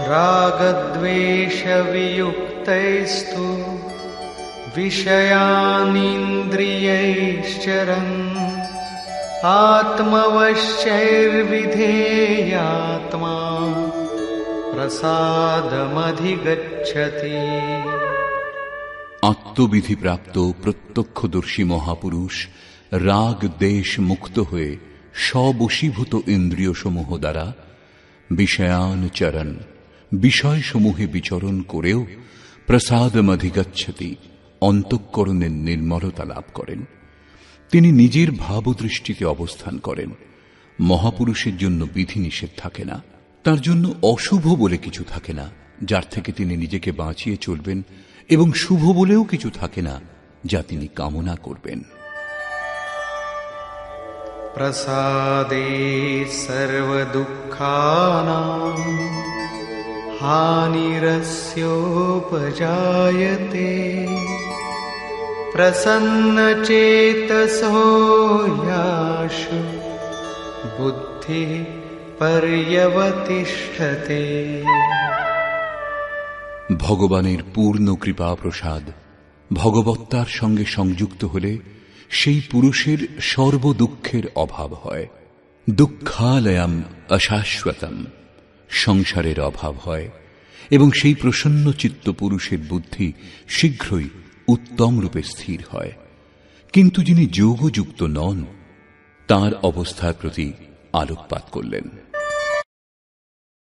रागद्वेषवियुक्तैस्तु विषयानिन्द्रियैश्चरन् आत्मवश्यैर्विधेयात्मा प्रसादमधिगच्छति। আত্মবিধি প্রাপ্ত প্রত্যক্ষদর্শী মহাপুরুষ রাগ দেশ মুক্ত হয়ে স্ববশীভূত ইন্দ্রিয়সমূহ দ্বারা বিষয়ানুচরণ বিষয়সমূহে বিচরণ করেও প্রসাদমধিগচ্ছতি অন্তঃকরণের নির্মলতা লাভ করেন। তিনি নিজের ভাবদৃষ্টিতে অবস্থান করেন। মহাপুরুষের জন্য বিধিনিষেধ থাকে না, তার জন্য অশুভ বলে কিছু থাকে না যার থেকে তিনি নিজেকে বাঁচিয়ে চলবেন, এবং শুভ বলেও কিছু থাকে না যা তিনি কামনা করবেন। প্রসাদে সর্বদুঃখানাং হানিরস্যোপজায়তে প্রসন্নচেতসো ইয়াশু বুদ্ধি পর্যবতিষ্ঠতে। ভগবানের পূর্ণ কৃপা প্রসাদ ভগবত্তার সঙ্গে সংযুক্ত হলে সেই পুরুষের সর্বদুঃখের অভাব হয়। দুঃখালয়ম অশাশ্বতম, সংসারের অভাব হয়, এবং সেই প্রসন্ন চিত্ত পুরুষের বুদ্ধি শীঘ্রই উত্তম রূপে স্থির হয়। কিন্তু যিনি যোগযুক্ত নন, তাঁর অবস্থার প্রতি আলোকপাত করলেন।